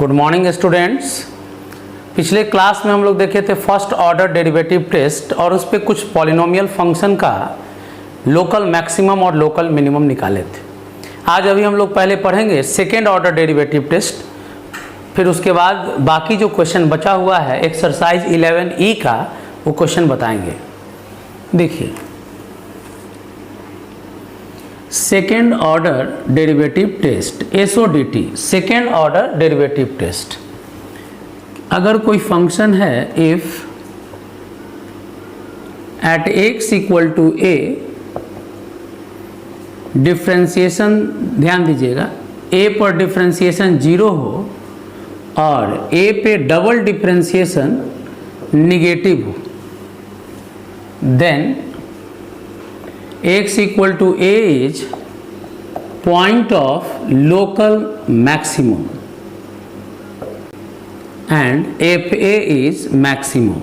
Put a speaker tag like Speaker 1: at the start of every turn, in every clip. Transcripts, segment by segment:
Speaker 1: Good morning students. पिछले class में हम लोग देखे थे फर्स्ट ऑर्डर डेरिवेटिव टेस्ट और उस पर कुछ पॉलिनोमियल फंक्शन का लोकल मैक्सिमम और लोकल मिनिमम निकाले थे। आज अभी हम लोग पहले पढ़ेंगे सेकेंड ऑर्डर डेरिवेटिव टेस्ट, फिर उसके बाद बाकी जो क्वेश्चन बचा हुआ है एक्सरसाइज 11E का वो क्वेश्चन बताएंगे। देखिए, second order derivative test SODT, second order derivative test. अगर कोई फंक्शन है if at x equal to a, differentiation ध्यान दीजिएगा, a पर डिफ्रेंशिएशन 0 हो और a पे डबल डिफ्रेंशिएशन निगेटिव हो, then x equal to a is point of local maximum and fa is maximum।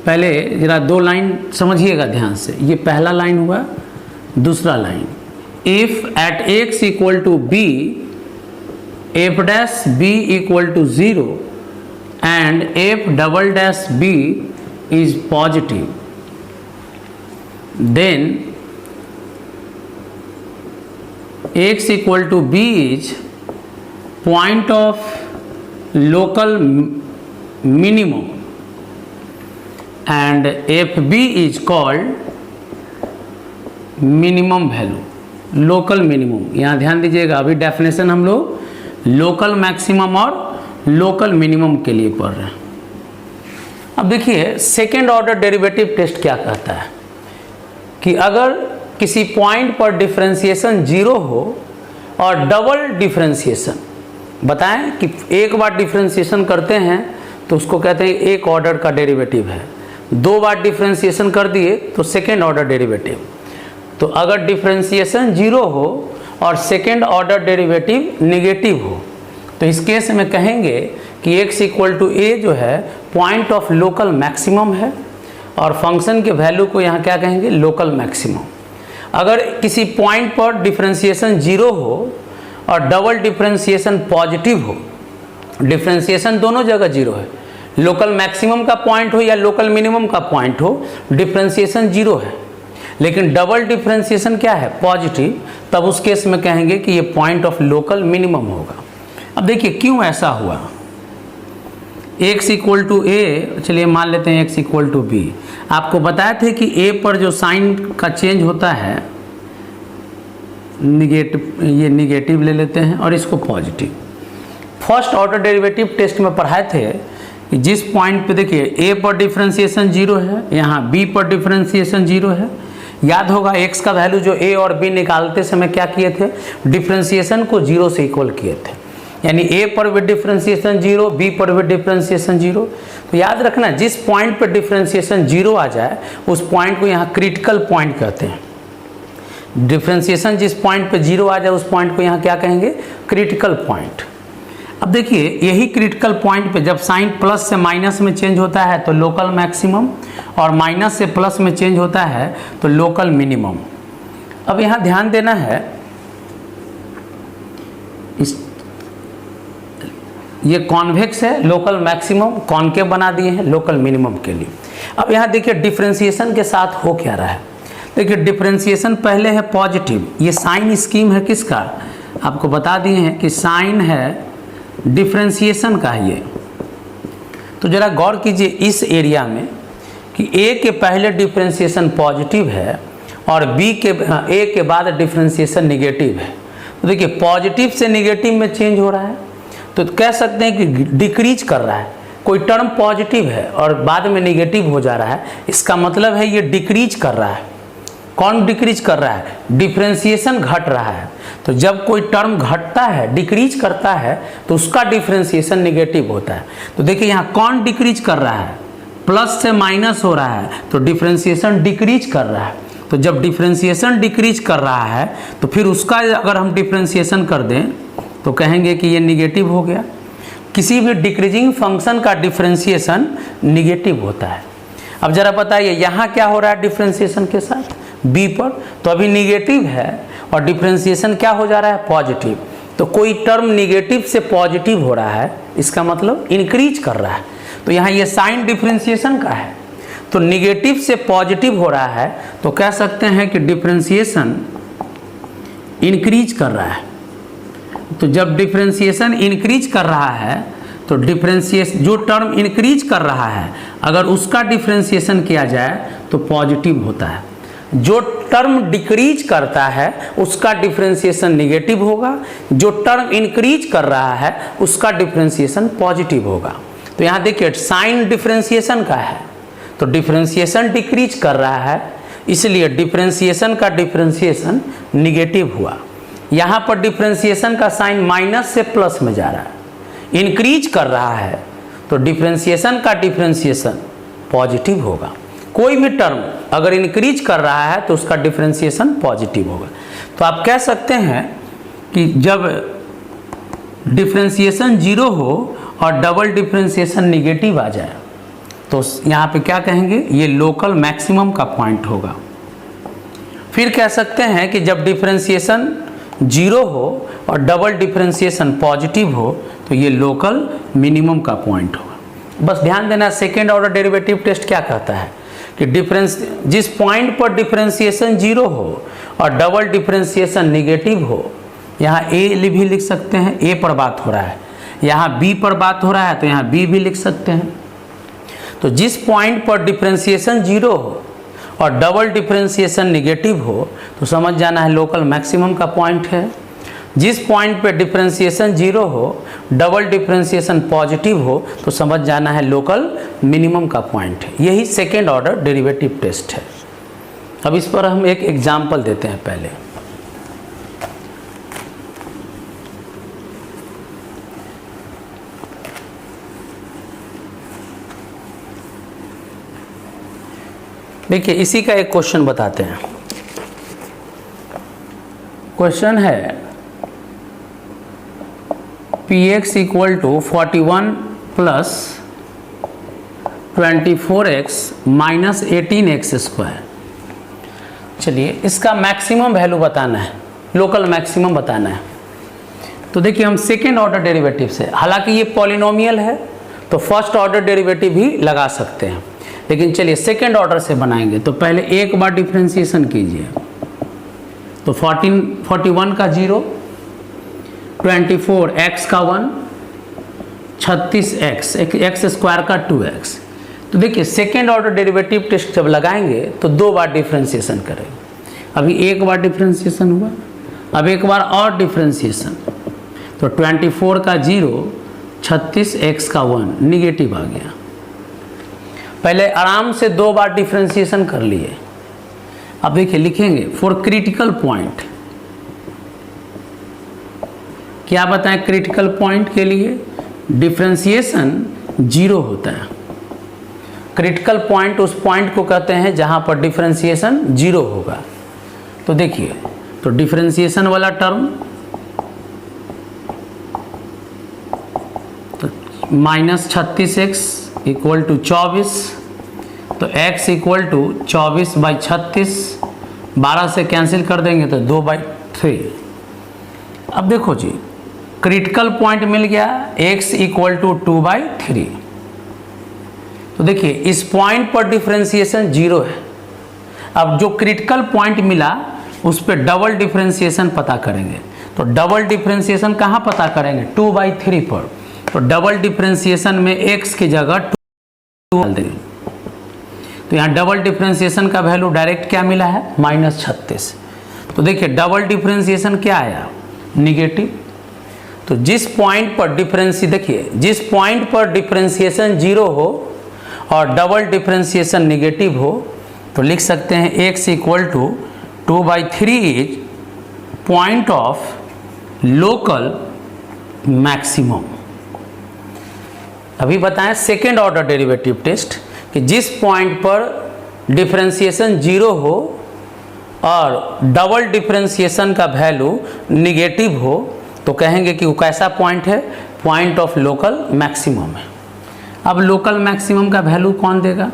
Speaker 1: पहले जरा दो लाइन समझिएगा ध्यान से, ये पहला लाइन हुआ, दूसरा line if at x equal to b f dash b equal to 0 and f double dash b is positive, then x equal to b is point of local minimum and fb is called minimum value, local minimum। यहाँ ध्यान दीजिएगा, अभी definition हम लोग local maximum और local minimum के लिए पढ़ रहे हैं। अब देखिए सेकेंड ऑर्डर डेरिवेटिव टेस्ट क्या कहता है कि अगर किसी पॉइंट पर डिफरेंशिएशन 0 हो और डबल डिफरेंशिएशन, बताएं कि एक बार डिफरेंशिएशन करते हैं तो उसको कहते हैं एक ऑर्डर का डेरिवेटिव है, दो बार डिफरेंशिएशन कर दिए तो सेकेंड ऑर्डर डेरिवेटिव। तो अगर डिफरेंशिएशन 0 हो और सेकेंड ऑर्डर डेरिवेटिव नेगेटिव हो तो इस केस में कहेंगे कि x इक्वल टू a जो है पॉइंट ऑफ लोकल मैक्सिमम है और फंक्शन के वैल्यू को यहाँ क्या कहेंगे, लोकल मैक्सिमम। अगर किसी पॉइंट पर डिफरेंशिएशन 0 हो और डबल डिफरेंशिएशन पॉजिटिव हो, डिफरेंशिएशन दोनों जगह 0 है, लोकल मैक्सिमम का पॉइंट हो या लोकल मिनिमम का पॉइंट हो, डिफरेंशिएशन 0 है, लेकिन डबल डिफरेंशिएशन क्या है, पॉजिटिव, तब उस केस में कहेंगे कि ये पॉइंट ऑफ लोकल मिनिमम होगा। अब देखिए क्यों ऐसा हुआ, x इक्वल टू a, चलिए मान लेते हैं x इक्वल टू b। आपको बताए थे कि a पर जो साइन का चेंज होता है निगेटिव, ये निगेटिव ले लेते हैं और इसको positive. First order derivative test में पढ़ाए थे कि जिस पॉइंट पे देखिए a पर डिफरेंशिएशन 0 है, यहाँ b पर डिफरेंशिएशन 0 है। याद होगा x का वैल्यू जो a और b निकालते समय क्या किए थे, डिफरेंशिएशन को 0 से इक्वल किए थे, यानी a पर भी डिफरेंशिएशन 0, b पर भी डिफरेंशिएशन 0। तो याद रखना जिस पॉइंट पर डिफरेंशिएशन 0 आ जाए उस पॉइंट को यहाँ क्रिटिकल पॉइंट कहते हैं। डिफरेंशिएशन जिस पॉइंट पे 0 आ जाए उस पॉइंट को यहाँ क्या कहेंगे, क्रिटिकल पॉइंट। अब देखिए यही क्रिटिकल पॉइंट पे जब साइन प्लस से माइनस में चेंज होता है तो लोकल मैक्सिमम और माइनस से प्लस में चेंज होता है तो लोकल मिनिमम। अब यहाँ ध्यान देना है, इस ये कॉन्वेक्स है, लोकल मैक्सिमम कॉन्केव बना दिए हैं लोकल मिनिमम के लिए। अब यहाँ देखिए डिफरेंशिएशन के साथ हो क्या रहा है, देखिए डिफरेंशिएशन पहले है पॉजिटिव, ये साइन स्कीम है किसका, आपको बता दिए हैं कि साइन है डिफरेंशिएशन का है ये। तो जरा गौर कीजिए इस एरिया में कि a के पहले डिफरेंशिएशन पॉजिटिव है और b के a के बाद डिफरेंशिएशन निगेटिव है। तो देखिए पॉजिटिव से निगेटिव में चेंज हो रहा है, तो कह सकते हैं कि डिक्रीज कर रहा है। कोई टर्म पॉजिटिव है और बाद में निगेटिव हो जा रहा है, इसका मतलब है ये डिक्रीज कर रहा है। कौन डिक्रीज कर रहा है, डिफरेंशिएशन घट रहा है। तो जब कोई टर्म घटता है, डिक्रीज करता है, तो उसका डिफरेंशिएशन निगेटिव होता है। तो देखिए यहाँ कौन डिक्रीज कर रहा है, प्लस से माइनस हो रहा है तो डिफरेंशिएशन डिक्रीज कर रहा है। तो जब डिफरेंशिएशन डिक्रीज कर रहा है तो फिर उसका अगर हम डिफरेंशिएशन कर दें तो कहेंगे कि ये निगेटिव हो गया। किसी भी डिक्रीजिंग फंक्शन का डिफरेंशिएशन निगेटिव होता है। अब जरा बताइए यहाँ क्या हो रहा है डिफरेंशिएशन के साथ, b पर, तो अभी निगेटिव है और डिफरेंशिएशन क्या हो जा रहा है, पॉजिटिव। तो कोई टर्म निगेटिव से पॉजिटिव हो रहा है, इसका मतलब इंक्रीज कर रहा है। तो यहाँ ये साइन डिफरेंशिएशन का है, तो निगेटिव से पॉजिटिव हो रहा है तो कह सकते हैं कि डिफरेंशिएशन इंक्रीज कर रहा है। तो जब डिफरेंशिएशन इंक्रीज कर रहा है तो डिफरेंशिएशन, जो टर्म इंक्रीज कर रहा है अगर उसका डिफरेंशिएशन किया जाए तो पॉजिटिव होता है, जो टर्म डिक्रीज करता है उसका डिफरेंशिएशन निगेटिव होगा, जो टर्म इंक्रीज कर रहा है उसका डिफरेंशिएशन पॉजिटिव होगा। तो यहाँ देखिए साइन डिफरेंशिएशन का है तो डिफरेंशिएशन डिक्रीज कर रहा है, इसलिए डिफरेंशिएशन का डिफरेंशिएशन निगेटिव हुआ। यहाँ पर डिफरेंशिएशन का साइन माइनस से प्लस में जा रहा है, इंक्रीज कर रहा है तो डिफरेंशिएशन का डिफरेंशिएशन पॉजिटिव होगा। कोई भी टर्म अगर इंक्रीज कर रहा है तो उसका डिफरेंशिएशन पॉजिटिव होगा। तो आप कह सकते हैं कि जब डिफरेंशिएशन जीरो हो और डबल डिफरेंशिएशन निगेटिव आ जाए तो यहाँ पे क्या कहेंगे, ये लोकल मैक्सिमम का पॉइंट होगा। फिर कह सकते हैं कि जब डिफरेंशिएशन जीरो हो और डबल डिफरेंशिएशन पॉजिटिव हो तो ये लोकल मिनिमम का पॉइंट होगा। बस ध्यान देना, सेकेंड ऑर्डर डेरिवेटिव टेस्ट क्या कहता है कि जिस पॉइंट पर डिफरेंशिएशन जीरो हो और डबल डिफरेंशिएशन निगेटिव हो, यहाँ ए भी लिख सकते हैं, ए पर बात हो रहा है, यहाँ बी पर बात हो रहा है तो यहाँ बी भी लिख सकते हैं। तो जिस पॉइंट पर डिफरेंशिएशन जीरो हो और डबल डिफरेंशिएशन निगेटिव हो तो समझ जाना है लोकल मैक्सिमम का पॉइंट है। जिस पॉइंट पे डिफरेंशिएशन जीरो हो, डबल डिफरेंशिएशन पॉजिटिव हो तो समझ जाना है लोकल मिनिमम का पॉइंट है। यही सेकेंड ऑर्डर डेरिवेटिव टेस्ट है। अब इस पर हम एक एग्जाम्पल देते हैं पहले। देखिए इसी का एक क्वेश्चन बताते हैं। क्वेश्चन है px equal to 41 plus 24x minus 18x square. चलिए इसका मैक्सिमम वैल्यू बताना है, लोकल मैक्सिमम बताना है। तो देखिए हम सेकेंड ऑर्डर डेरिवेटिव से, हालांकि ये पॉलिनोमियल है तो फर्स्ट ऑर्डर डेरिवेटिव भी लगा सकते हैं, लेकिन चलिए सेकेंड ऑर्डर से बनाएंगे। तो पहले एक बार डिफरेंशिएशन कीजिए, तो 41 का 0, 24 x का 1, 36x, x स्क्वायर का 2x। तो देखिए सेकेंड ऑर्डर डेरिवेटिव टेस्ट जब लगाएंगे तो दो बार डिफरेंशिएशन करेंगे। अभी एक बार डिफरेंशिएशन हुआ, अब एक बार और डिफरेंशिएशन, तो 24 का 0, 36x का 1 निगेटिव आ गया। पहले आराम से दो बार डिफरेंशिएशन कर लिए। अब देखिए लिखेंगे फॉर क्रिटिकल पॉइंट, क्या बताएं क्रिटिकल पॉइंट के लिए डिफरेंशिएशन जीरो होता है। क्रिटिकल पॉइंट उस पॉइंट को कहते हैं जहां पर डिफरेंशिएशन जीरो होगा। तो देखिए, तो डिफरेंशिएशन वाला टर्म तो माइनस 36x इक्वल टू 24, तो x इक्वल टू 24/36, 12 से कैंसिल कर देंगे तो 2/3। अब देखो जी, क्रिटिकल पॉइंट मिल गया x इक्वल टू 2/3। तो देखिए इस पॉइंट पर डिफरेंशिएशन जीरो है। अब जो क्रिटिकल पॉइंट मिला उस पर डबल डिफरेंशिएशन पता करेंगे। तो डबल डिफरेंशिएशन कहाँ पता करेंगे, 2/3 पर। तो डबल डिफरेंशिएशन में x की जगह 2 डाल देंगे। तो यहाँ डबल डिफरेंशिएशन का वैल्यू डायरेक्ट क्या मिला है, -36। तो देखिए डबल डिफरेंशिएशन क्या आया, निगेटिव। तो जिस पॉइंट पर जिस पॉइंट पर डिफरेंशिएशन जीरो हो और डबल डिफरेंशिएशन निगेटिव हो तो लिख सकते हैं x equal to 2/3 is point of local maximum. अभी बताएं सेकेंड ऑर्डर डेरिवेटिव टेस्ट कि जिस पॉइंट पर डिफरेंशिएशन जीरो हो और डबल डिफरेंशिएशन का वैल्यू निगेटिव हो तो कहेंगे कि वो कैसा पॉइंट है, पॉइंट ऑफ लोकल मैक्सिमम है। अब लोकल मैक्सिमम का वैल्यू कौन देगा,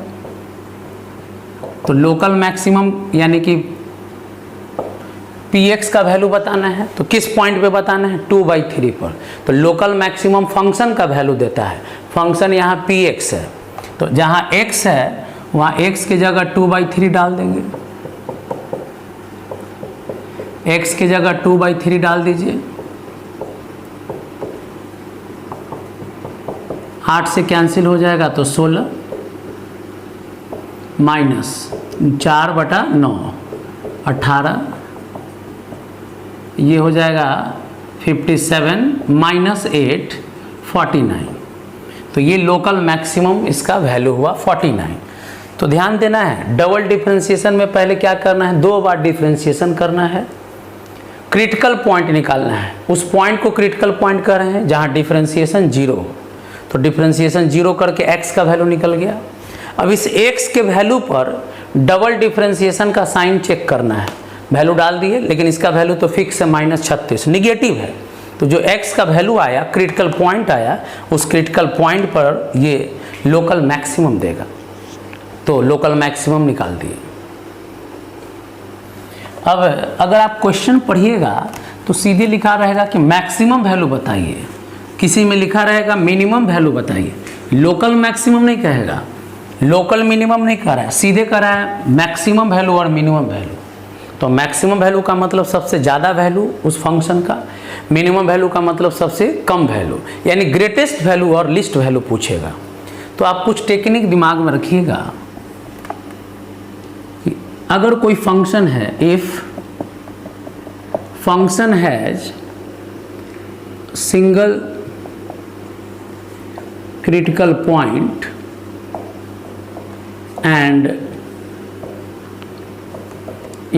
Speaker 1: तो लोकल मैक्सिमम यानी कि px का वैल्यू बताना है, तो किस पॉइंट पे बताना है, 2/3 पर। तो लोकल मैक्सिमम फंक्शन का वैल्यू देता है, फंक्शन यहाँ px है, तो जहाँ x है वहाँ x की जगह 2/3 डाल देंगे, x की जगह 2/3 डाल दीजिए, 8 से कैंसिल हो जाएगा तो 16 माइनस 4/9 18, ये हो जाएगा 57 माइनस 8 49। तो ये लोकल मैक्सिमम इसका वैल्यू हुआ 49। तो ध्यान देना है, डबल डिफरेंशिएशन में पहले क्या करना है, 2 बार डिफरेंशिएशन करना है, क्रिटिकल पॉइंट निकालना है। उस पॉइंट को क्रिटिकल पॉइंट कर रहे हैं जहाँ डिफरेंशिएशन 0 हो, तो डिफरेंशिएशन 0 करके x का वैल्यू निकल गया। अब इस x के वैल्यू पर डबल डिफरेंशिएशन का साइन चेक करना है, वैल्यू डाल दिए, लेकिन इसका वैल्यू तो फिक्स है -36, निगेटिव है। तो जो x का वैल्यू आया, क्रिटिकल पॉइंट आया, उस क्रिटिकल पॉइंट पर ये लोकल मैक्सिमम देगा, तो लोकल मैक्सिमम निकाल दिए। अब अगर आप क्वेश्चन पढ़िएगा तो सीधे लिखा रहेगा कि मैक्सिमम वैल्यू बताइए, किसी में लिखा रहेगा मिनिमम वैल्यू बताइए, लोकल मैक्सिमम नहीं कहेगा, लोकल मिनिमम नहीं कह रहा है, सीधे कह रहा है मैक्सिमम वैल्यू और मिनिमम वैल्यू। तो मैक्सिमम वैल्यू का मतलब सबसे ज़्यादा वैल्यू उस फंक्शन का, मिनिमम वैल्यू का मतलब सबसे कम वैल्यू, यानी ग्रेटेस्ट वैल्यू और लिस्ट वैल्यू पूछेगा। तो आप कुछ टेक्निक दिमाग में रखिएगा कि अगर कोई फंक्शन है, if function has single critical point and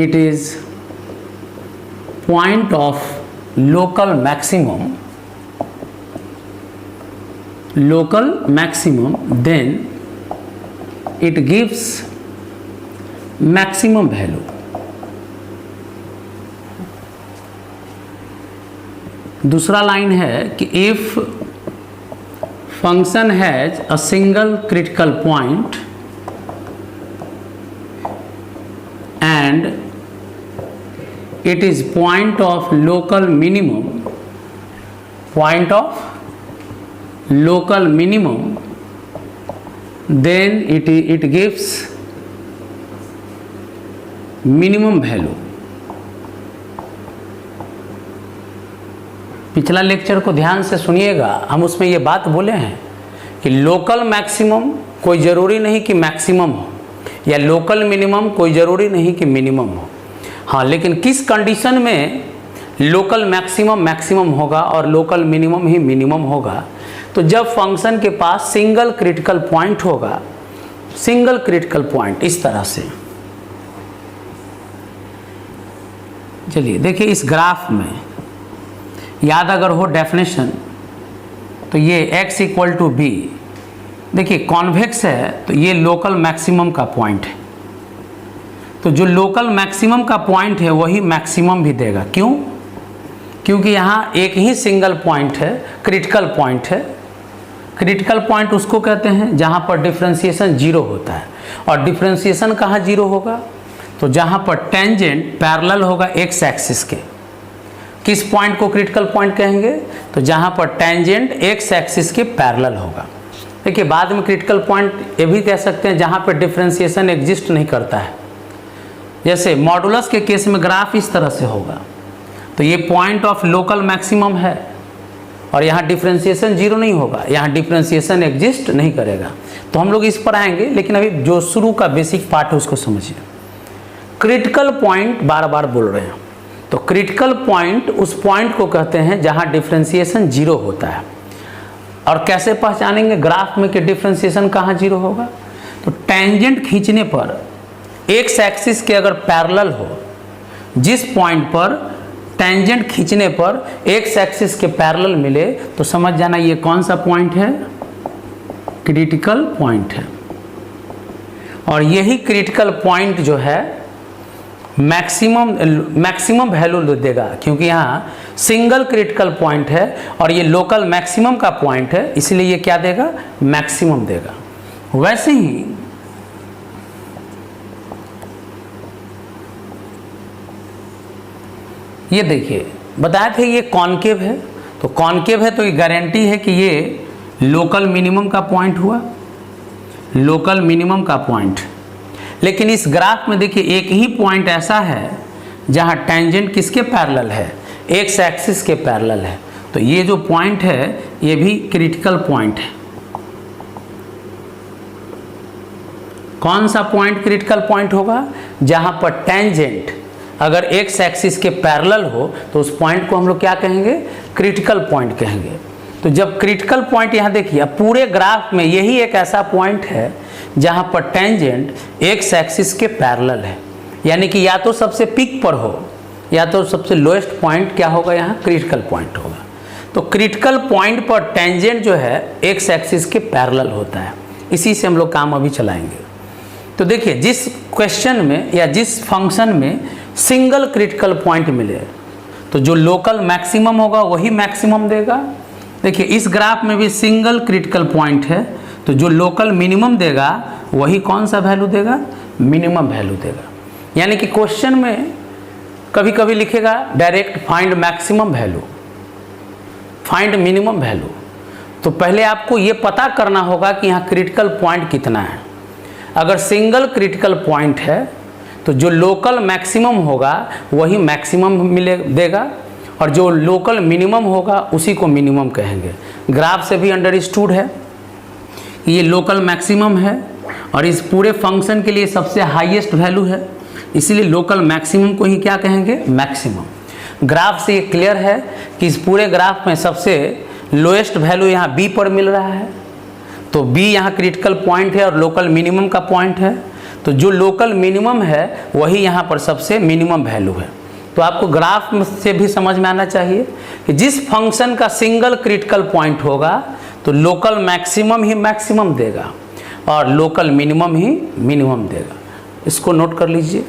Speaker 1: it is point of local maximum, then it gives maximum value. दूसरा लाइन है कि if function has a single critical point and it is point of local minimum, then it gives minimum value। पिछला lecture को ध्यान से सुनिएगा, हम उसमें ये बात बोले हैं कि लोकल मैक्सिमम कोई ज़रूरी नहीं कि मैक्सिमम हो, या लोकल मिनिमम कोई ज़रूरी नहीं कि मिनिमम हो। हाँ, लेकिन किस कंडीशन में लोकल मैक्सिमम मैक्सिमम होगा और लोकल मिनिमम ही मिनिमम होगा, तो जब फंक्शन के पास सिंगल क्रिटिकल पॉइंट होगा, सिंगल क्रिटिकल पॉइंट इस तरह से। चलिए देखिए, इस ग्राफ में याद अगर हो डेफिनेशन, तो ये x इक्वल टू b, देखिए कॉन्वेक्स है तो ये लोकल मैक्सिमम का पॉइंट है, तो जो लोकल मैक्सिमम का पॉइंट है वही मैक्सिमम भी देगा। क्यों? क्योंकि यहाँ एक ही सिंगल पॉइंट है, क्रिटिकल पॉइंट है। क्रिटिकल पॉइंट उसको कहते हैं जहाँ पर डिफरेंशिएशन 0 होता है, और डिफरेंशिएशन कहाँ 0 होगा, तो जहाँ पर टेंजेंट पैरेलल होगा x एक्सिस के। किस पॉइंट को क्रिटिकल पॉइंट कहेंगे, तो जहाँ पर टेंजेंट x एक्सिस के पैरेलल होगा। देखिए बाद में क्रिटिकल पॉइंट ये भी कह सकते हैं जहाँ पर डिफरेंशिएशन एग्जिस्ट नहीं करता है, जैसे मॉडुलस के केस में ग्राफ इस तरह से होगा, तो ये पॉइंट ऑफ लोकल मैक्सिमम है और यहाँ डिफरेंशिएशन 0 नहीं होगा, यहाँ डिफरेंशिएशन एग्जिस्ट नहीं करेगा। तो हम लोग इस पर आएंगे, लेकिन अभी जो शुरू का बेसिक पार्ट है उसको समझिए। क्रिटिकल पॉइंट बार बार बोल रहे हैं, तो क्रिटिकल पॉइंट उस पॉइंट को कहते हैं जहाँ डिफरेंशिएशन 0 होता है। और कैसे पहचानेंगे ग्राफ में कि डिफरेंशिएशन कहाँ 0 होगा, तो टेंजेंट खींचने पर एक्स एक्सिस के अगर पैरेलल हो, जिस पॉइंट पर टेंजेंट खींचने पर एक्स एक्सिस के पैरेलल मिले, तो समझ जाना ये कौन सा पॉइंट है, क्रिटिकल पॉइंट है। और यही क्रिटिकल पॉइंट जो है मैक्सिमम वैल्यू देगा, क्योंकि यहाँ सिंगल क्रिटिकल पॉइंट है और ये लोकल मैक्सिमम का पॉइंट है, इसलिए ये क्या देगा, मैक्सिमम देगा। वैसे ही ये देखिए बताए थे ये कॉनकेव है, तो कॉनकेव है तो ये गारंटी है कि ये लोकल मिनिमम का पॉइंट हुआ, लोकल मिनिमम का पॉइंट। लेकिन इस ग्राफ में देखिए एक ही पॉइंट ऐसा है जहाँ टेंजेंट किसके पैरेलल है, एक्स एक्सिस के पैरेलल है। तो ये जो पॉइंट है ये भी क्रिटिकल पॉइंट है। कौन सा पॉइंट क्रिटिकल पॉइंट होगा? जहाँ पर टेंजेंट अगर एक्स एक्सिस के पैरेलल हो तो उस पॉइंट को हम लोग क्या कहेंगे? क्रिटिकल पॉइंट कहेंगे। तो जब क्रिटिकल पॉइंट यहाँ देखिए पूरे ग्राफ में यही एक ऐसा पॉइंट है जहाँ पर टेंजेंट एक्स एक्सिस के पैरेलल है, यानी कि या तो सबसे पीक पर हो या तो सबसे लोएस्ट पॉइंट क्या होगा? यहाँ क्रिटिकल पॉइंट होगा। तो क्रिटिकल पॉइंट पर टेंजेंट जो है एक्स एक्सिस के पैरेलल होता है। इसी से हम लोग काम अभी चलाएंगे। तो देखिए जिस क्वेश्चन में या जिस फंक्शन में सिंगल क्रिटिकल पॉइंट मिले तो जो लोकल मैक्सिमम होगा वही मैक्सिमम देगा। देखिए इस ग्राफ में भी सिंगल क्रिटिकल पॉइंट है तो जो लोकल मिनिमम देगा वही कौन सा वैल्यू देगा? मिनिमम वैल्यू देगा। यानी कि क्वेश्चन में कभी कभी लिखेगा direct find maximum value, find minimum value. तो पहले आपको ये पता करना होगा कि यहाँ क्रिटिकल पॉइंट कितना है। अगर सिंगल क्रिटिकल पॉइंट है तो जो लोकल मैक्सिमम होगा वही मैक्सिमम मिले देगा और जो लोकल मिनिमम होगा उसी को मिनिमम कहेंगे। ग्राफ से भी अंडरस्टूड है कि ये लोकल मैक्सिमम है और इस पूरे फंक्शन के लिए सबसे हाईएस्ट वैल्यू है, इसीलिए लोकल मैक्सिमम को ही क्या कहेंगे? मैक्सिमम। ग्राफ से ये क्लियर है कि इस पूरे ग्राफ में सबसे लोएस्ट वैल्यू यहाँ बी पर मिल रहा है, तो बी यहाँ क्रिटिकल पॉइंट है और लोकल मिनिमम का पॉइंट है। तो जो लोकल मिनिमम है वही यहाँ पर सबसे मिनिमम वैल्यू है। तो आपको ग्राफ से भी समझ में आना चाहिए कि जिस फंक्शन का सिंगल क्रिटिकल पॉइंट होगा तो लोकल मैक्सिमम ही मैक्सिमम देगा और लोकल मिनिमम ही मिनिमम देगा। इसको नोट कर लीजिए।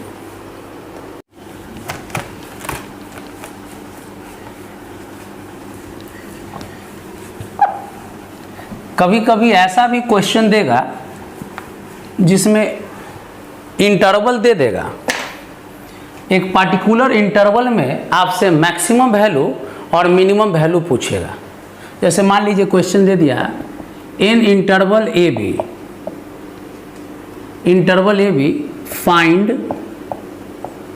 Speaker 1: कभी कभी ऐसा भी क्वेश्चन देगा जिसमें इंटरवल दे देगा, एक पार्टिकुलर इंटरवल में आपसे मैक्सिमम वैल्यू और मिनिमम वैल्यू पूछेगा। जैसे मान लीजिए क्वेश्चन दे दिया in interval A B, interval A B find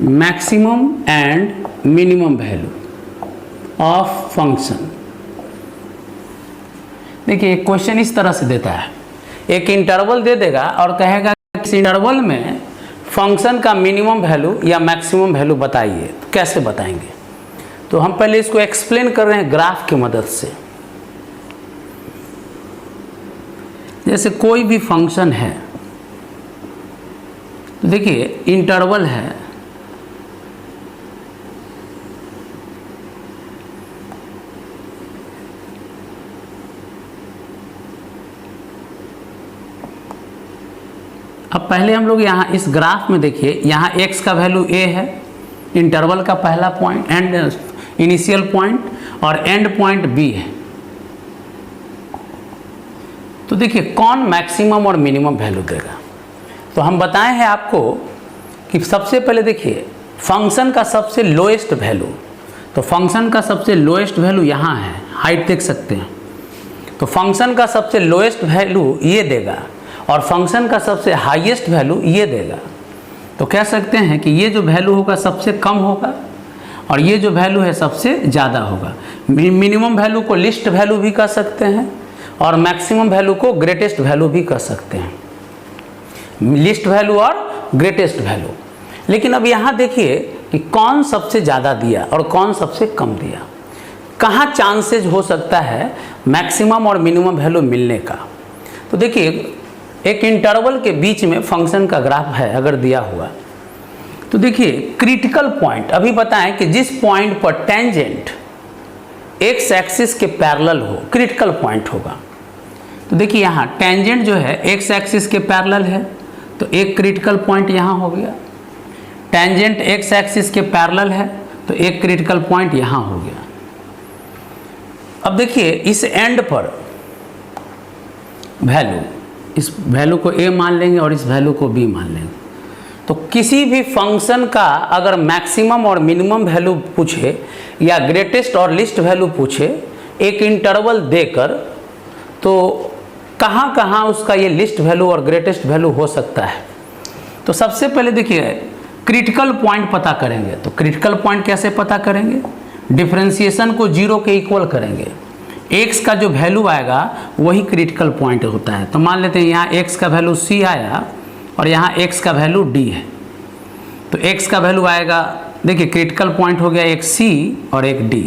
Speaker 1: maximum and minimum value of function. देखिए क्वेश्चन इस तरह से देता है, एक इंटरवल दे देगा और कहेगा इस इंटरवल में फंक्शन का मिनिमम वैल्यू या मैक्सिमम वैल्यू बताइए। तो कैसे बताएंगे? तो हम पहले इसको एक्सप्लेन कर रहे हैं ग्राफ की मदद से। जैसे कोई भी फंक्शन है तो देखिए इंटरवल है, अब पहले हम लोग यहाँ इस ग्राफ में देखिए यहाँ x का वैल्यू a है, इंटरवल का पहला पॉइंट एंड इनिशियल पॉइंट, और एंड पॉइंट b है। तो देखिए कौन मैक्सिमम और मिनिमम वैल्यू देगा? तो हम बताए हैं आपको कि सबसे पहले देखिए फंक्शन का सबसे लोएस्ट वैल्यू, तो फंक्शन का सबसे लोएस्ट वैल्यू यहाँ है, हाइट देख सकते हैं। तो फंक्शन का सबसे लोएस्ट वैल्यू ये देगा और फंक्शन का सबसे हाईएस्ट वैल्यू ये देगा। तो कह सकते हैं कि ये जो वैल्यू होगा सबसे कम होगा और ये जो वैल्यू है सबसे ज़्यादा होगा। मिनिमम वैल्यू को लिस्ट वैल्यू भी कह सकते हैं और मैक्सिमम वैल्यू को ग्रेटेस्ट वैल्यू भी कह सकते हैं, लिस्ट वैल्यू और ग्रेटेस्ट वैल्यू। लेकिन अब यहाँ देखिए कि कौन सबसे ज़्यादा दिया और कौन सबसे कम दिया, कहाँ चांसेज हो सकता है मैक्सिमम और मिनिमम वैल्यू मिलने का। तो देखिए एक इंटरवल के बीच में फंक्शन का ग्राफ है अगर दिया हुआ, तो देखिए क्रिटिकल पॉइंट अभी बताएं कि जिस पॉइंट पर टेंजेंट एक्स एक्सिस के पैरेलल हो क्रिटिकल पॉइंट होगा। तो देखिए यहाँ टेंजेंट जो है एक्स एक्सिस के पैरेलल है तो एक क्रिटिकल पॉइंट यहाँ हो गया, टेंजेंट एक्स एक्सिस के पैरेलल है तो एक क्रिटिकल पॉइंट यहाँ हो गया। अब देखिए इस एंड पर वैल्यू, इस वैल्यू को a मान लेंगे और इस वैल्यू को b मान लेंगे। तो किसी भी फंक्शन का अगर मैक्सिमम और मिनिमम वैल्यू पूछे या ग्रेटेस्ट और लिस्ट वैल्यू पूछे एक इंटरवल देकर, तो कहाँ कहाँ उसका ये लिस्ट वैल्यू और ग्रेटेस्ट वैल्यू हो सकता है। तो सबसे पहले देखिए क्रिटिकल पॉइंट पता करेंगे। तो क्रिटिकल पॉइंट कैसे पता करेंगे? डिफरेंशिएशन को 0 के इक्वल करेंगे। x का जो वैल्यू आएगा वही क्रिटिकल पॉइंट होता है। तो मान लेते हैं यहाँ x का वैल्यू c आया और यहाँ x का वैल्यू d है। तो x का वैल्यू आएगा, देखिए क्रिटिकल पॉइंट हो गया एक c और एक d।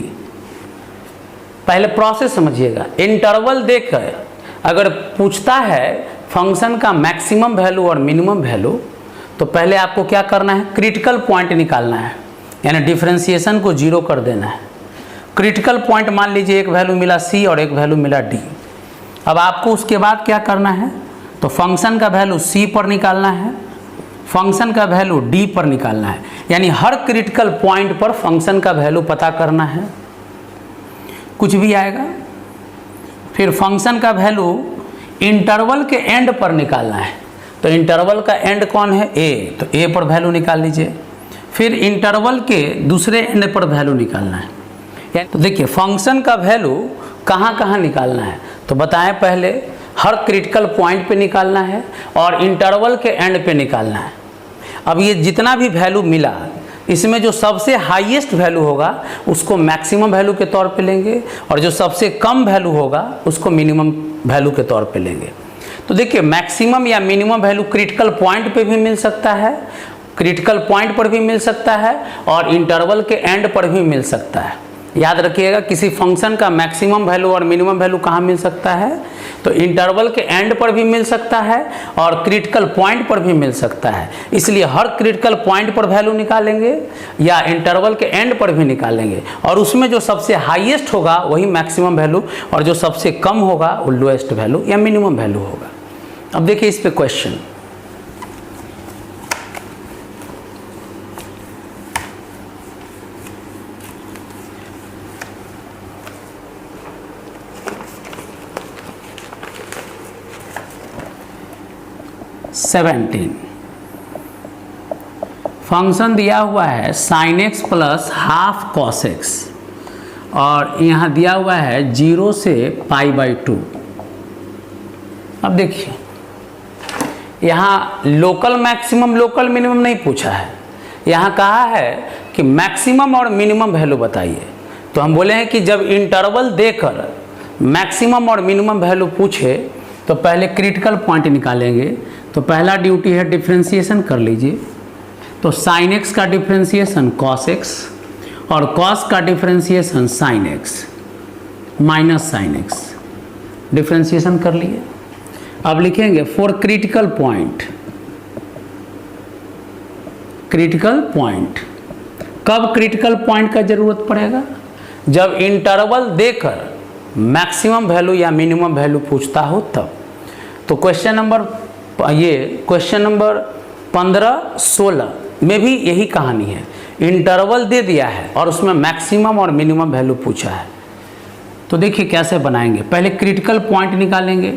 Speaker 1: पहले प्रोसेस समझिएगा। इंटरवल देकर अगर पूछता है फंक्शन का मैक्सिमम वैल्यू और मिनिमम वैल्यू, तो पहले आपको क्या करना है? क्रिटिकल पॉइंट निकालना है, यानी डिफरेंशिएशन को 0 कर देना है। क्रिटिकल पॉइंट मान लीजिए एक वैल्यू मिला c और एक वैल्यू मिला d। अब आपको उसके बाद क्या करना है? तो फंक्शन का वैल्यू c पर निकालना है, फंक्शन का वैल्यू d पर निकालना है, यानी हर क्रिटिकल पॉइंट पर फंक्शन का वैल्यू पता करना है, कुछ भी आएगा। फिर फंक्शन का वैल्यू इंटरवल के एंड पर निकालना है। तो इंटरवल का एंड कौन है? a, तो a पर वैल्यू निकाल लीजिए। फिर इंटरवल के दूसरे एंड पर वैल्यू निकालना है। तो देखिए फंक्शन का वैल्यू कहाँ कहाँ निकालना है? तो बताएं, पहले हर क्रिटिकल पॉइंट पे निकालना है और इंटरवल के एंड पे निकालना है। अब ये जितना भी वैल्यू मिला, इसमें जो सबसे हाईएस्ट वैल्यू होगा उसको मैक्सिमम वैल्यू के तौर पे लेंगे और जो सबसे कम वैल्यू होगा उसको मिनिमम वैल्यू के तौर पे लेंगे। तो देखिए मैक्सिमम या मिनिमम वैल्यू क्रिटिकल पॉइंट पे भी मिल सकता है, क्रिटिकल पॉइंट पर भी मिल सकता है और इंटरवल के एंड पर भी मिल सकता है। याद रखिएगा, किसी फंक्शन का मैक्सिमम वैल्यू और मिनिमम वैल्यू कहाँ मिल सकता है? तो इंटरवल के एंड पर भी मिल सकता है और क्रिटिकल पॉइंट पर भी मिल सकता है। इसलिए हर क्रिटिकल पॉइंट पर वैल्यू निकालेंगे या इंटरवल के एंड पर भी निकालेंगे और उसमें जो सबसे हाईएस्ट होगा वही मैक्सिमम वैल्यू और जो सबसे कम होगा वो लोएस्ट वैल्यू या मिनिमम वैल्यू होगा। अब देखिए इस पे क्वेश्चन। फंक्शन दिया हुआ है sin x plus half cos x और यहाँ दिया हुआ है 0 से π/2। अब देखिए यहाँ लोकल मैक्सिमम लोकल मिनिमम नहीं पूछा है, यहाँ कहा है कि मैक्सिमम और मिनिमम वैल्यू बताइए। तो हम बोले हैं कि जब इंटरवल देकर मैक्सिमम और मिनिमम वैल्यू पूछे तो पहले क्रिटिकल पॉइंट निकालेंगे। तो पहला ड्यूटी है डिफरेंशिएशन कर लीजिए। तो sin x का डिफरेंशिएशन cos x और cos का differentiation sin x minus sin x, differentiation कर लिए। अब लिखेंगे for critical point. Critical point कब क्रिटिकल पॉइंट का जरूरत पड़ेगा? जब इंटरवल देकर मैक्सिमम वैल्यू या मिनिमम वैल्यू पूछता हो तब। तो क्वेश्चन नंबर 15-16 में भी यही कहानी है। इंटरवल दे दिया है और उसमें मैक्सिमम और मिनिमम वैल्यू पूछा है। तो देखिए कैसे बनाएंगे। पहले क्रिटिकल पॉइंट निकालेंगे।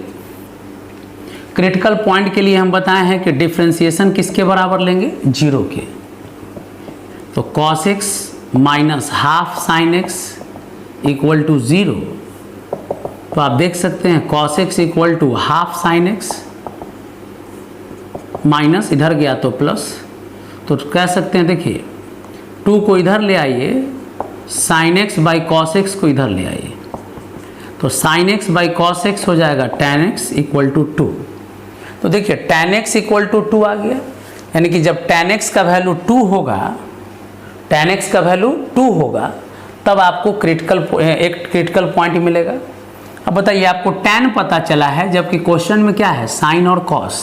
Speaker 1: क्रिटिकल पॉइंट के लिए हम बताए हैं कि डिफरेंशिएशन किसके बराबर लेंगे? 0 के। तो cos x minus half sin x equal to 0। तो आप देख सकते हैं cos x equal to half sin x minus इधर गया तो प्लस। तो कह सकते हैं, देखिए 2 को इधर ले आइए, sin x by cos x को इधर ले आइए। तो sin x by cos x हो जाएगा tan x इक्वल टू 2। तो देखिए tan x इक्वल टू 2 आ गया, यानी कि जब tan x का वैल्यू 2 होगा, tan x का वैल्यू 2 होगा तब आपको एक क्रिटिकल पॉइंट मिलेगा। अब बताइए आपको tan पता चला है जबकि क्वेश्चन में क्या है? sin और cos।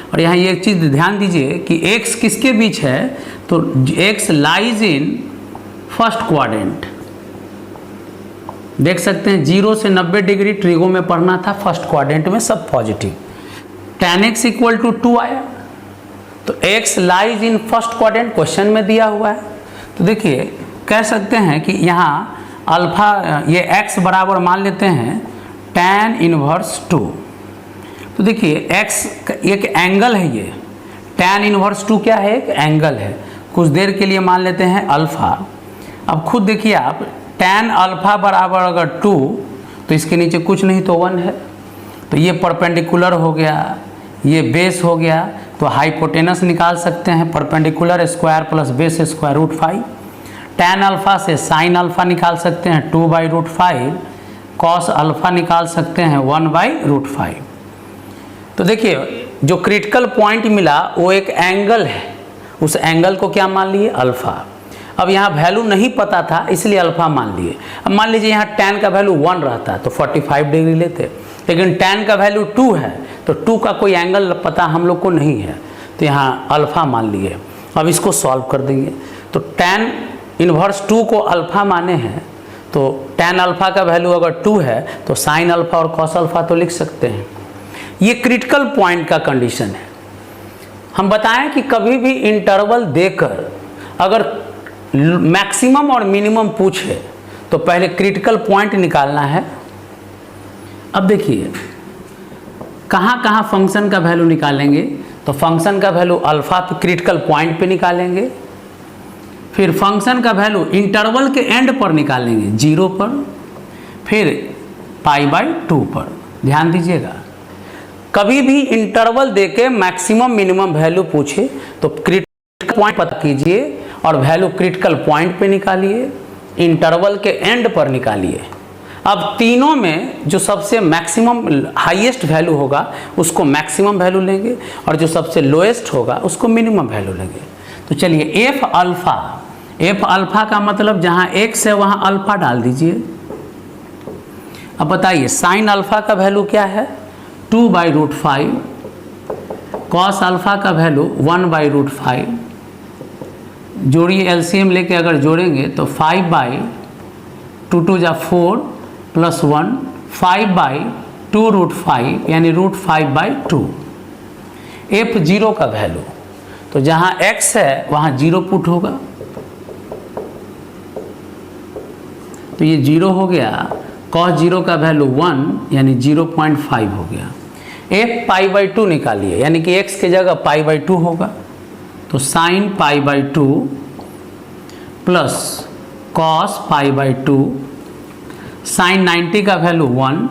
Speaker 1: और यहाँ ये एक चीज़ ध्यान दीजिए कि x किसके बीच है? तो x lies in first quadrant. देख सकते हैं 0 से 90 डिग्री ट्रिगो में पढ़ना था, फर्स्ट क्वाड्रेंट में सब positive. tan x equal to 2 आया, तो x lies in first quadrant question में दिया हुआ है। तो देखिए कह सकते हैं कि यहाँ अल्फा ये x बराबर मान लेते हैं tan इनवर्स 2। तो देखिए x एक एंगल है, ये tan इनवर्स 2 क्या है? एक एंगल है। कुछ देर के लिए मान लेते हैं अल्फा। अब खुद देखिए आप, tan अल्फा बराबर अगर 2 तो इसके नीचे कुछ नहीं तो 1 है, तो ये परपेंडिकुलर हो गया, ये बेस हो गया, तो हाइपोटेनस निकाल सकते हैं, perpendicular square plus base square √5। tan alpha से sin अल्फा निकाल सकते हैं 2/√5, cos अल्फा निकाल सकते हैं 1/√5। तो देखिए जो क्रिटिकल पॉइंट मिला वो एक एंगल है, उस एंगल को क्या मान लिए? अल्फा। अब यहाँ वैल्यू नहीं पता था इसलिए अल्फा मान लिए। अब मान लीजिए यहाँ tan का वैल्यू 1 रहता तो 45 डिग्री लेते, लेकिन tan का वैल्यू 2 है तो 2 का कोई एंगल पता हम लोग को नहीं है, तो यहाँ अल्फा मान लिए। अब इसको सॉल्व कर देंगे, तो tan इनवर्स 2 को अल्फा माने हैं, तो tan अल्फा का वैल्यू अगर 2 है तो sin अल्फा और cos अल्फा तो लिख सकते हैं। ये क्रिटिकल पॉइंट का कंडीशन है। हम बताएं कि कभी भी इंटरवल देकर अगर मैक्सिमम और मिनिमम पूछे तो पहले क्रिटिकल पॉइंट निकालना है। अब देखिए कहाँ कहाँ फंक्शन का वैल्यू निकालेंगे, तो फंक्शन का वैल्यू अल्फा पे क्रिटिकल पॉइंट पे निकालेंगे, फिर फंक्शन का वैल्यू इंटरवल के एंड पर निकालेंगे 0 पर, फिर π/2 पर। ध्यान दीजिएगा, कभी भी इंटरवल देके मैक्सिमम मिनिमम वैल्यू पूछे तो क्रिटिकल पॉइंट पता कीजिए और वैल्यू क्रिटिकल पॉइंट पे निकालिए, इंटरवल के एंड पर निकालिए। अब तीनों में जो सबसे मैक्सिमम हाईएस्ट वैल्यू होगा उसको मैक्सिमम वैल्यू लेंगे और जो सबसे लोएस्ट होगा उसको मिनिमम वैल्यू लेंगे। तो चलिए एफ अल्फा का मतलब जहाँ x है वहाँ अल्फा डाल दीजिए। अब बताइए साइन अल्फा का वैल्यू क्या है? 2/√5, कॉस अल्फा का वैल्यू 1/√5। जोड़िए, एलसीएम लेके अगर जोड़ेंगे तो 5/2 = 4 + 1 5/2√5 यानी √5/2। f0 का वैल्यू, तो जहाँ x है वहाँ 0 पुट होगा, तो ये 0 हो गया। cos 0 का वैल्यू 1 यानी 0.5 हो गया। f π/2 निकालिए, यानी कि x की जगह π/2 होगा, तो sin π/2 प्लस cos π/2, sin 90 का वैल्यू 1,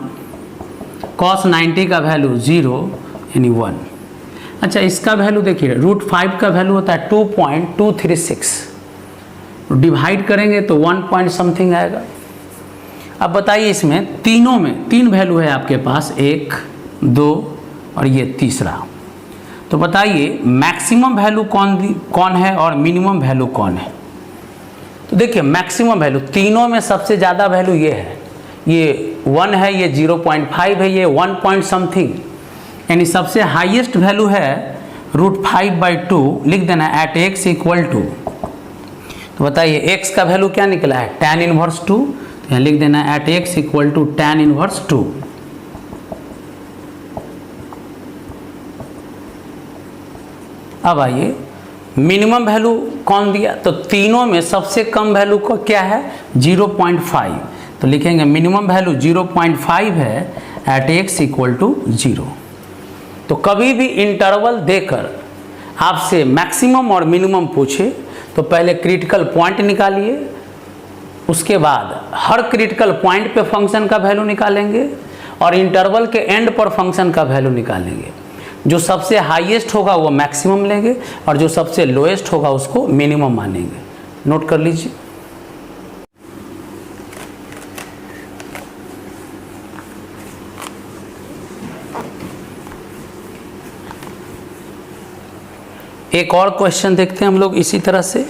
Speaker 1: cos 90 का वैल्यू 0 यानी 1। अच्छा, इसका वैल्यू देखिए, √5 का वैल्यू होता है 2.236, डिवाइड करेंगे तो 1 पॉइंट समथिंग आएगा। अब बताइए इसमें तीनों में 3 वैल्यू है आपके पास, 1, 2 और ये तीसरा, तो बताइए मैक्सिमम वैल्यू कौन है और मिनिमम वैल्यू कौन है? तो देखिए मैक्सिमम वैल्यू तीनों में सबसे ज़्यादा वैल्यू ये है, ये 1 है, ये 0.5 है, ये 1 पॉइंट समथिंग, यानी सबसे हाईएस्ट वैल्यू है √5/2। लिख देना एट x = 2। तो बताइए x का वैल्यू क्या निकला है? tan इनवर्स 2, तो यहाँ लिख देना एट x = tan इनवर्स 2। अब आइए मिनिमम वैल्यू कौन दिया, तो तीनों में सबसे कम वैल्यू को क्या है? 0.5, तो लिखेंगे मिनिमम वैल्यू 0.5 है एट x = 0। तो कभी भी इंटरवल देकर आपसे मैक्सिमम और मिनिमम पूछे तो पहले क्रिटिकल पॉइंट निकालिए, उसके बाद हर क्रिटिकल पॉइंट पे फंक्शन का वैल्यू निकालेंगे और इंटरवल के एंड पर फंक्शन का वैल्यू निकालेंगे। जो सबसे हाईएस्ट होगा वो मैक्सिमम लेंगे और जो सबसे लोएस्ट होगा उसको मिनिमम मानेंगे। नोट कर लीजिए। एक और क्वेश्चन देखते हैं हम लोग इसी तरह से।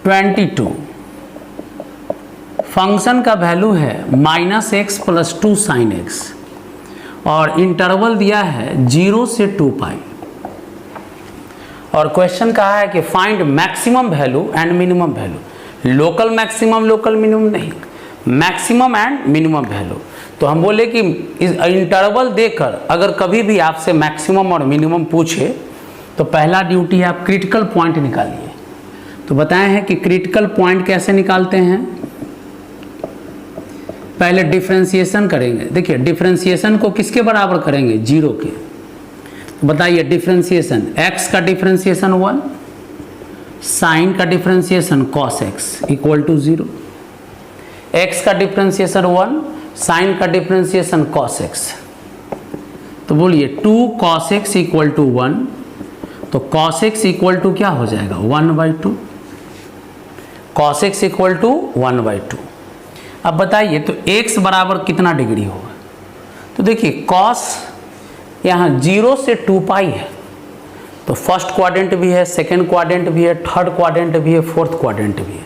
Speaker 1: 22 फंक्शन का वैल्यू है -x + 2 sin x और इंटरवल दिया है 0 से 2π और क्वेश्चन कहा है कि find maximum value and minimum value. Local maximum local minimum नहीं, मैक्सिमम एंड मिनिमम वैल्यू। तो हम बोले कि इस इंटरवल देकर अगर कभी भी आपसे मैक्सिमम और मिनिमम पूछे तो पहला ड्यूटी है आप क्रिटिकल पॉइंट निकालिए। तो बताए हैं कि क्रिटिकल पॉइंट कैसे निकालते हैं। पहले डिफरेंशिएशन करेंगे। देखिए डिफरेंशिएशन को किसके बराबर करेंगे? 0 के। तो बताइए डिफ्रेंसिएशन, x का डिफ्रेंसिएशन 1, साइन का differentiation cos x equal to 0, x का डिफ्रेंसिएशन 1, साइन का डिफ्रेंसिएशन cos x। तो बोलिए 2 cos x इक्वल टू 1, तो cos x इक्वल टू क्या हो जाएगा 1/2, cos x इक्वल टू 1/2। अब बताइए तो x बराबर कितना डिग्री होगा? तो देखिए cos यहाँ 0 से 2 पाई है, तो फर्स्ट क्वाड्रेंट भी है, सेकंड क्वाड्रेंट भी है, थर्ड क्वाड्रेंट भी है, फोर्थ क्वाड्रेंट भी है।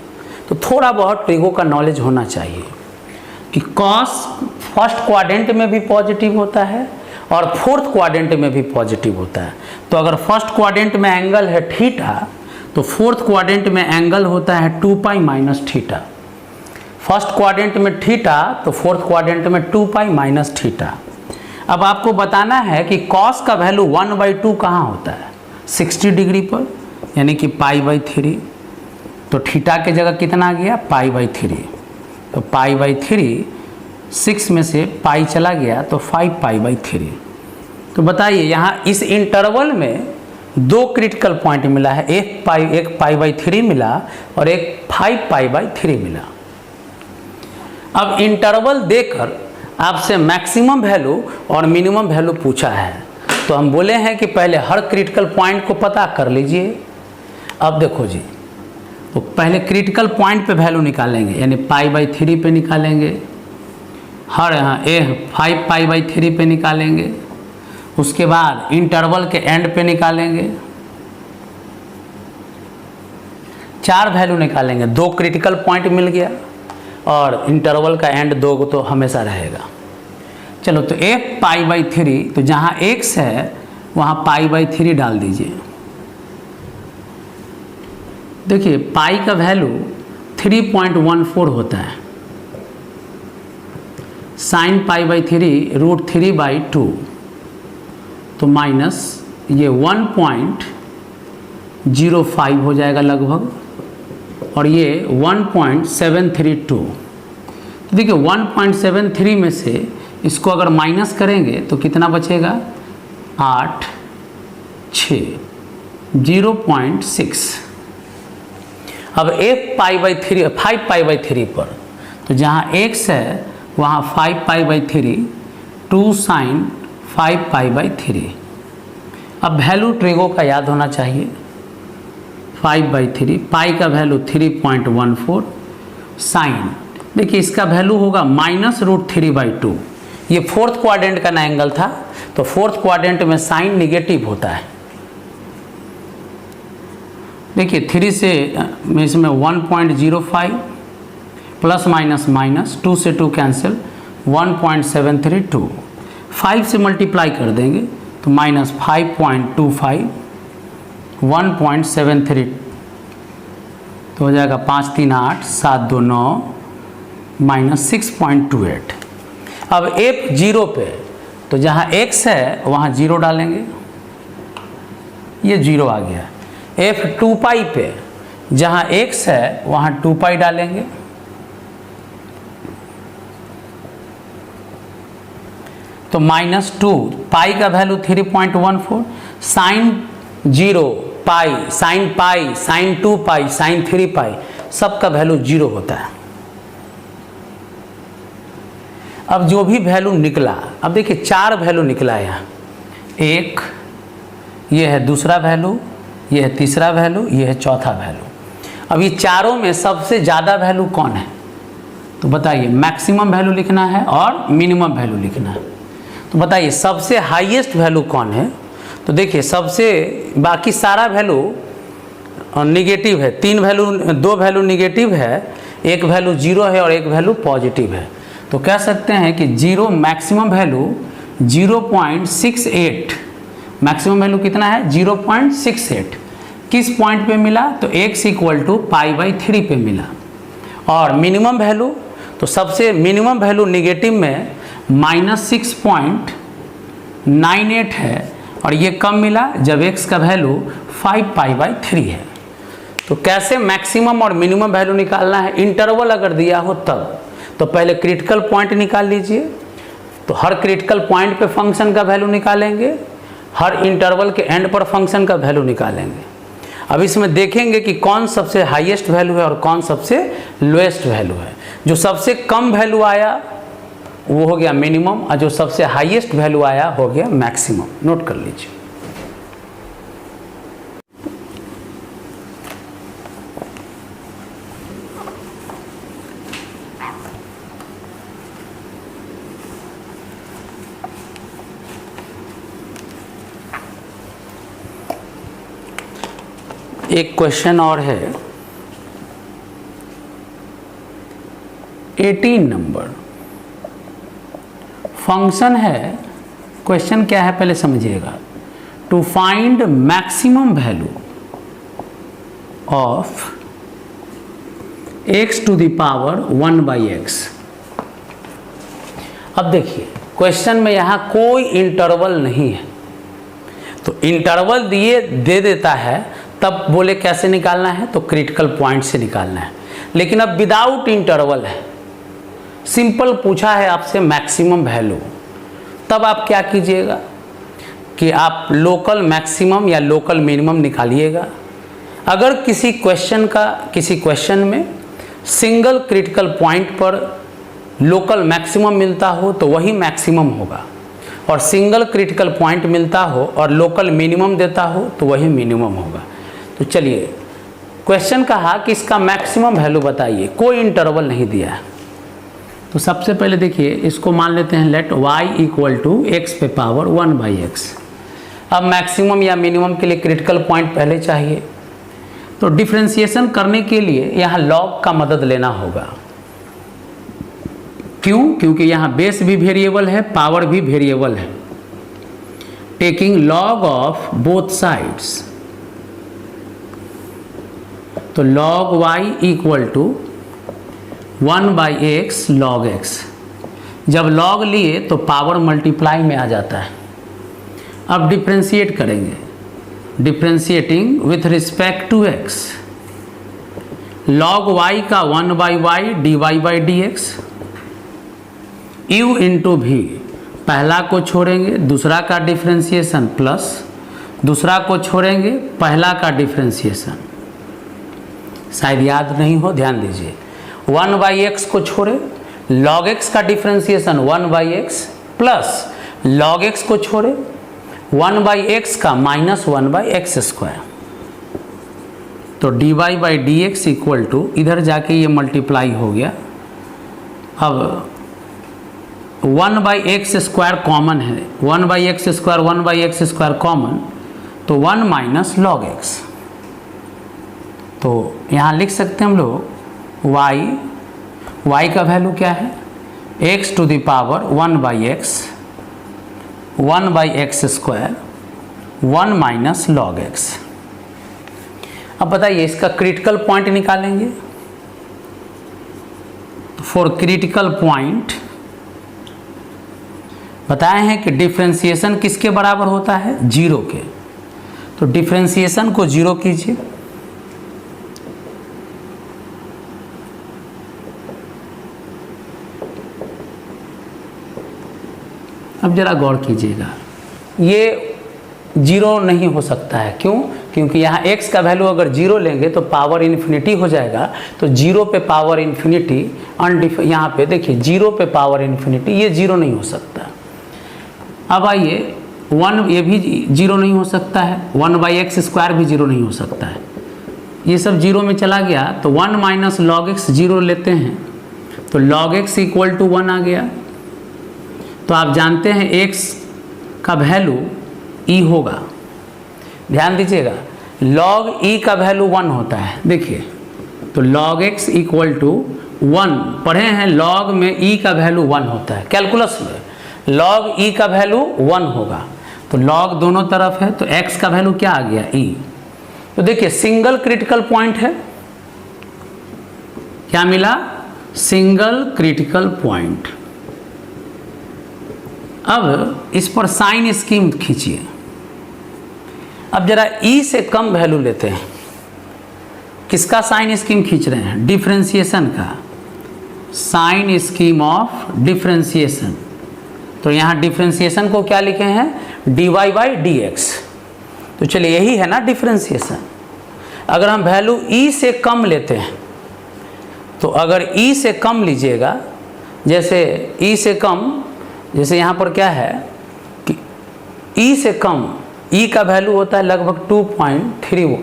Speaker 1: तो थोड़ा बहुत ट्रिगो का नॉलेज होना चाहिए कि cos फर्स्ट क्वाड्रेंट में भी पॉजिटिव होता है और फोर्थ क्वाड्रेंट में भी पॉजिटिव होता है। तो अगर फर्स्ट क्वाड्रेंट में एंगल है थीटा, तो फोर्थ क्वाड्रेंट में एंगल होता है 2 pi minus theta. First quadrant में थीटा तो फोर्थ क्वाड्रेंट में 2 पाई माइनस थीटा। अब आपको बताना है कि cos का वैल्यू 1/2 कहाँ होता है? 60 डिग्री पर, यानी कि π/3। तो थीटा के जगह कितना आ गया π/3, तो π/3 6 में से पाई चला गया तो 5π/3। तो बताइए यहाँ इस इंटरवल में 2 क्रिटिकल पॉइंट मिला है, एक π/3 मिला और एक 5π/3 मिला। अब इंटरवल देकर आपसे मैक्सिमम वैल्यू और मिनिमम वैल्यू पूछा है, तो हम बोले हैं कि पहले हर क्रिटिकल पॉइंट को पता कर लीजिए। अब देखो जी, तो पहले क्रिटिकल पॉइंट पे वैल्यू निकालेंगे, यानी π/3 पे निकालेंगे, हर यहाँ 5π/3 पे निकालेंगे, उसके बाद इंटरवल के एंड पे निकालेंगे, 4 वैल्यू निकालेंगे। 2 क्रिटिकल पॉइंट मिल गया और इंटरवल का एंड 2 तो हमेशा रहेगा। चलो तो f π/3, तो जहाँ x है वहाँ π/3 डाल दीजिए। देखिए पाई का वैल्यू 3.14 होता है, साइन π/3 √3/2, तो माइनस ये 1.05 हो जाएगा लगभग, और ये 1.732। तो देखिए 1.73 में से इसको अगर माइनस करेंगे तो कितना बचेगा 8, 6, 0.6। अब f π/3 5π/3 पर, तो जहाँ x है वहाँ 5π/3, 2 साइन 5π/3। अब वैल्यू ट्रिगो का याद होना चाहिए। 5/3, पाई का वैल्यू 3.14, साइन देखिए इसका वैल्यू होगा -√3/2। ये फोर्थ क्वाड्रेंट का ना एंगल था, तो फोर्थ क्वाड्रेंट में साइन निगेटिव होता है। देखिए 3 से इसमें 1.05 प्लस माइनस माइनस, 2 से 2 कैंसिल, 1.732। 5 से मल्टीप्लाई कर देंगे तो -5.25, 1.73, तो हो जाएगा 5 3 8 7 2 9 -6.28। अब f 0 पे, तो जहाँ x है वहाँ 0 डालेंगे, ये 0 आ गया। f 2 पाई पे, जहाँ x है वहाँ 2 पाई डालेंगे, तो -2, पाई का वैल्यू 3.14, साइन 0 पाई, साइन पाई, साइन 2 पाई, साइन 3 पाई, सबका वैल्यू 0 होता है। अब जो भी वैल्यू निकला, अब देखिए 4 वैल्यू निकला है यहाँ, एक ये है दूसरा वैल्यू, ये है तीसरा वैल्यू, ये है चौथा वैल्यू। अब ये चारों में सबसे ज़्यादा वैल्यू कौन है? तो बताइए, मैक्सिमम वैल्यू लिखना है और मिनिमम वैल्यू लिखना है। तो बताइए सबसे हाईएस्ट वैल्यू कौन है? तो देखिए सबसे, बाकी सारा वैल्यू निगेटिव है, 2 वैल्यू निगेटिव है, एक वैल्यू 0 है और एक वैल्यू पॉजिटिव है। तो कह सकते हैं कि 0 मैक्सिमम वैल्यू 0.68, मैक्सिमम वैल्यू कितना है 0.68। किस पॉइंट पे मिला? तो x = π/3 पे मिला। और मिनिमम वैल्यू, तो सबसे मिनिमम वैल्यू निगेटिव में -6.98 है, और ये कब मिला? जब x का वैल्यू 5π/3 है। तो कैसे मैक्सिमम और मिनिमम वैल्यू निकालना है? इंटरवल अगर दिया हो तब, तो पहले क्रिटिकल पॉइंट निकाल लीजिए, तो हर क्रिटिकल पॉइंट पे फंक्शन का वैल्यू निकालेंगे, हर इंटरवल के एंड पर फंक्शन का वैल्यू निकालेंगे। अब इसमें देखेंगे कि कौन सबसे हाईएस्ट वैल्यू है और कौन सबसे लोएस्ट वैल्यू है। जो सबसे कम वैल्यू आया वो हो गया मिनिमम और जो सबसे हाईएस्ट वैल्यू आया हो गया मैक्सिमम। नोट कर लीजिए। एक क्वेश्चन और है 18 नंबर। फंक्शन है, क्वेश्चन क्या है पहले समझिएगा। To find maximum value of x to the power 1/x। अब देखिए क्वेश्चन में यहां कोई इंटरवल नहीं है, तो इंटरवल दे देता है तब बोले कैसे निकालना है, तो क्रिटिकल पॉइंट से निकालना है। लेकिन अब विदाउट इंटरवल है, सिंपल पूछा है आपसे मैक्सिमम वैल्यू, तब आप क्या कीजिएगा कि आप लोकल मैक्सिमम या लोकल मिनिमम निकालिएगा। अगर किसी क्वेश्चन में सिंगल क्रिटिकल पॉइंट पर लोकल मैक्सिमम मिलता हो तो वही मैक्सिमम होगा, और सिंगल क्रिटिकल पॉइंट मिलता हो और लोकल मिनिमम देता हो तो वही मिनिमम होगा। तो चलिए क्वेश्चन कहा कि इसका मैक्सिमम वैल्यू बताइए, कोई इंटरवल नहीं दिया है। तो सबसे पहले देखिए इसको मान लेते हैं let y equal to x पे पावर 1/x। अब मैक्सिमम या मिनिमम के लिए क्रिटिकल पॉइंट पहले चाहिए, तो डिफरेंशिएशन करने के लिए यहाँ लॉग का मदद लेना होगा। क्यों? क्योंकि यहाँ बेस भी वेरिएबल है, पावर भी वेरिएबल है। Taking log of both sides, तो log y equal to 1/x log x। जब log लिए तो पावर मल्टीप्लाई में आ जाता है। अब डिफ्रेंशिएट करेंगे, differentiating with respect to x। log y का 1/y dy/dx u इंटू भी, पहला को छोड़ेंगे दूसरा का डिफ्रेंशिएशन प्लस दूसरा को छोड़ेंगे पहला का डिफ्रेंशिएशन। शायद याद नहीं हो, ध्यान दीजिए। 1/x को छोड़े log x का differentiation 1/x plus log x को छोड़े 1/x का माइनस 1/x²। तो dy/dx इक्वल टू, इधर जाके ये मल्टीप्लाई हो गया। अब 1/x² कॉमन है, 1/x² कॉमन, तो 1 माइनस log x। तो यहाँ लिख सकते हैं हम लोग y का वैल्यू क्या है, x to the power 1/x 1/x², 1 minus log x। अब बताइए इसका क्रिटिकल पॉइंट निकालेंगे। फॉर क्रिटिकल पॉइंट बताए हैं कि डिफरेंशिएशन किसके बराबर होता है, 0 के। तो डिफरेंशिएशन को 0 कीजिए। अब जरा गौर कीजिएगा, ये 0 नहीं हो सकता है। क्यों? क्योंकि यहाँ x का वैल्यू अगर 0 लेंगे तो पावर इन्फिनिटी हो जाएगा। तो 0 पे पावर इन्फिनिटी यहाँ पे देखिए 0 पे पावर इन्फिनिटी, ये 0 नहीं हो सकता। अब आइए 1, ये भी 0 नहीं हो सकता है। 1/x² भी 0 नहीं हो सकता है। ये सब 0 में चला गया तो 1 माइनस log x 0 लेते हैं, तो log x इक्वल टू 1 आ गया। तो आप जानते हैं x का वैल्यू e होगा। ध्यान दीजिएगा, log e का वैल्यू 1 होता है। देखिए तो log x इक्वल टू 1 पढ़े हैं, log में e का वैल्यू 1 होता है। कैलकुलस में log e का वैल्यू 1 होगा, तो log दोनों तरफ है, तो x का वैल्यू क्या आ गया, e। तो देखिए सिंगल क्रिटिकल पॉइंट है, क्या मिला, सिंगल क्रिटिकल पॉइंट। अब इस पर साइन स्कीम खींचिए। अब जरा e से कम वैल्यू लेते हैं। किसका साइन स्कीम खींच रहे हैं, डिफरेंशिएशन का, साइन स्कीम ऑफ डिफरेंशिएशन। तो यहाँ डिफरेंशिएशन को क्या लिखे हैं, dy/dx। तो चलिए यही है ना डिफरेंशिएशन। अगर हम वैल्यू ई से कम लेते हैं, तो अगर ई से कम लीजिएगा, जैसे ई से कम, जैसे यहाँ पर क्या है कि ई से कम, ई का वैल्यू होता है लगभग 2.3।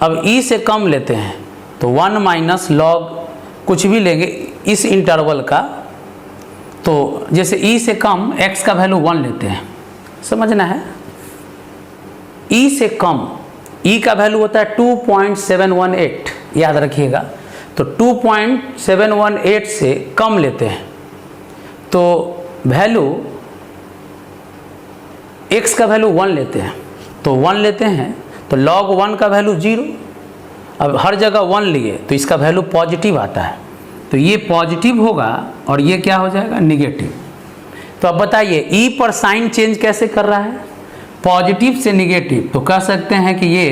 Speaker 1: अब ई से कम लेते हैं तो 1 माइनस लॉग कुछ भी लेंगे इस इंटरवल का, तो जैसे ई से कम x का वैल्यू 1 लेते हैं, समझना है। ई से कम, ई का वैल्यू होता है 2.718, याद रखिएगा। तो 2.718 से कम लेते हैं तो वैल्यू x का वैल्यू 1 लेते हैं, तो 1 लेते हैं तो log 1 का वैल्यू 0। अब हर जगह 1 लिए तो इसका वैल्यू पॉजिटिव आता है, तो ये पॉजिटिव होगा और ये क्या हो जाएगा, निगेटिव। तो अब बताइए ई पर साइन चेंज कैसे कर रहा है, पॉजिटिव से निगेटिव। तो कह सकते हैं कि ये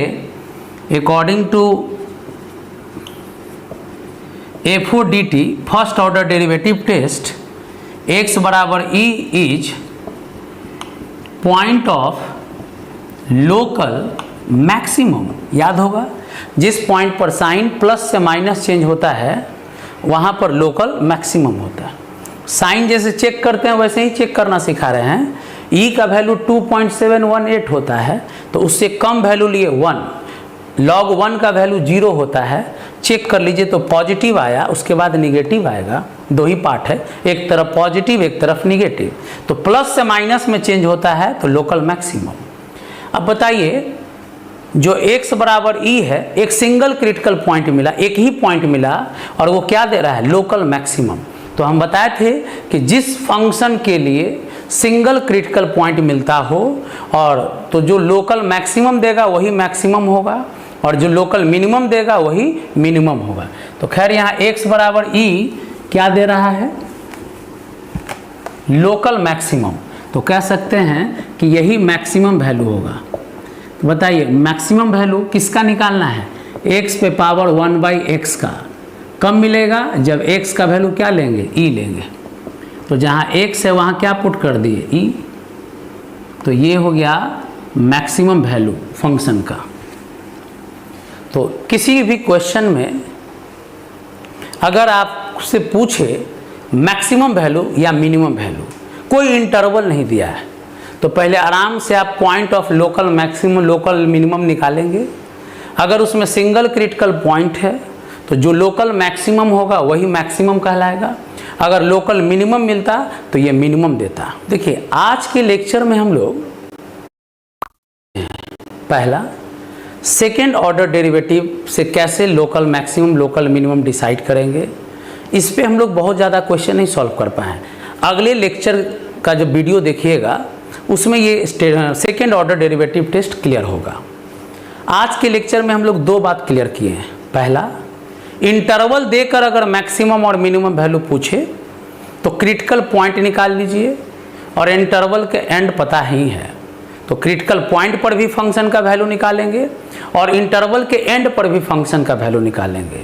Speaker 1: according to FODT first order derivative test, x बराबर e is point of local maximum. याद होगा, जिस पॉइंट पर साइन प्लस से माइनस चेंज होता है वहाँ पर लोकल मैक्सिमम होता है। साइन जैसे चेक करते हैं वैसे ही चेक करना सिखा रहे हैं। ई का वैल्यू 2.718 होता है, तो उससे कम वैल्यू लिए 1, log 1 का वैल्यू 0 होता है, चेक कर लीजिए तो पॉजिटिव आया, उसके बाद निगेटिव आएगा। दो ही पार्ट है, एक तरफ पॉजिटिव एक तरफ निगेटिव, तो प्लस से माइनस में चेंज होता है तो लोकल मैक्सिमम। अब बताइए जो x बराबर e है, एक सिंगल क्रिटिकल पॉइंट मिला, एक ही पॉइंट मिला और वो क्या दे रहा है, लोकल मैक्सिमम। तो हम बताए थे कि जिस फंक्शन के लिए सिंगल क्रिटिकल पॉइंट मिलता हो और तो जो लोकल मैक्सिमम देगा वही मैक्सिमम होगा और जो लोकल मिनिमम देगा वही मिनिमम होगा। तो खैर यहाँ x बराबर e क्या दे रहा है, लोकल मैक्सिमम। तो कह सकते हैं कि यही मैक्सिमम वैल्यू होगा। तो बताइए मैक्सिमम वैल्यू किसका निकालना है, x पे पावर 1/x का। कब मिलेगा, जब x का वैल्यू क्या लेंगे, e लेंगे। तो जहाँ x है वहाँ क्या पुट कर दिए, e। तो ये हो गया मैक्सिमम वैल्यू फंक्शन का। तो किसी भी क्वेश्चन में अगर आपसे पूछे मैक्सिमम वैल्यू या मिनिमम वैल्यू, कोई इंटरवल नहीं दिया है, तो पहले आराम से आप point of local maximum local minimum निकालेंगे। अगर उसमें सिंगल क्रिटिकल पॉइंट है तो जो लोकल मैक्सिमम होगा वही मैक्सिमम कहलाएगा। अगर लोकल मिनिमम मिलता तो ये मिनिमम देता। देखिए आज के लेक्चर में हम लोग पहला सेकेंड ऑर्डर डेरिवेटिव से कैसे local maximum local minimum decide करेंगे, इस पे हम लोग बहुत ज़्यादा क्वेश्चन नहीं सॉल्व कर पाए। अगले लेक्चर का जो वीडियो देखिएगा उसमें ये second order derivative test clear होगा। आज के लेक्चर में हम लोग दो बात क्लियर किए हैं। पहला, इंटरवल देकर अगर मैक्सिमम और मिनिमम वैल्यू पूछे तो क्रिटिकल पॉइंट निकाल लीजिए, और इंटरवल के एंड पता ही है तो क्रिटिकल पॉइंट पर भी फंक्शन का वैल्यू निकालेंगे और इंटरवल के एंड पर भी फंक्शन का वैल्यू निकालेंगे।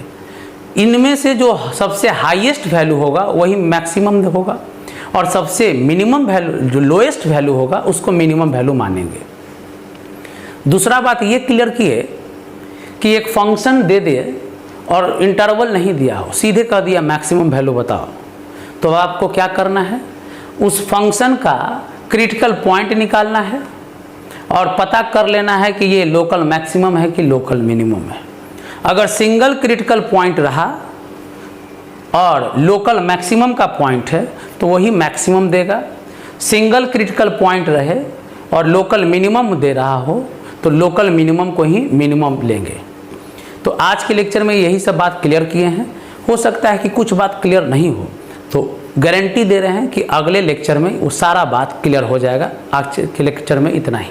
Speaker 1: इनमें से जो सबसे हाईएस्ट वैल्यू होगा वही मैक्सिमम होगा और सबसे मिनिमम वैल्यू जो लोएस्ट वैल्यू होगा उसको मिनिमम वैल्यू मानेंगे। दूसरा बात ये क्लियर किए कि एक फंक्शन दे दे और इंटरवल नहीं दिया हो, सीधे कह दिया मैक्सिमम वैल्यू बताओ, तो आपको क्या करना है, उस फंक्शन का क्रिटिकल पॉइंट निकालना है और पता कर लेना है कि ये लोकल मैक्सिमम है कि लोकल मिनिमम है। अगर सिंगल क्रिटिकल पॉइंट रहा और लोकल मैक्सिमम का पॉइंट है तो वही मैक्सिमम देगा। सिंगल क्रिटिकल पॉइंट रहे और लोकल मिनिमम दे रहा हो तो लोकल मिनिमम को ही मिनिमम लेंगे। तो आज के लेक्चर में यही सब बात क्लियर किए हैं। हो सकता है कि कुछ बात क्लियर नहीं हो, तो गारंटी दे रहे हैं कि अगले लेक्चर में वो सारा बात क्लियर हो जाएगा। आज के लेक्चर में इतना ही।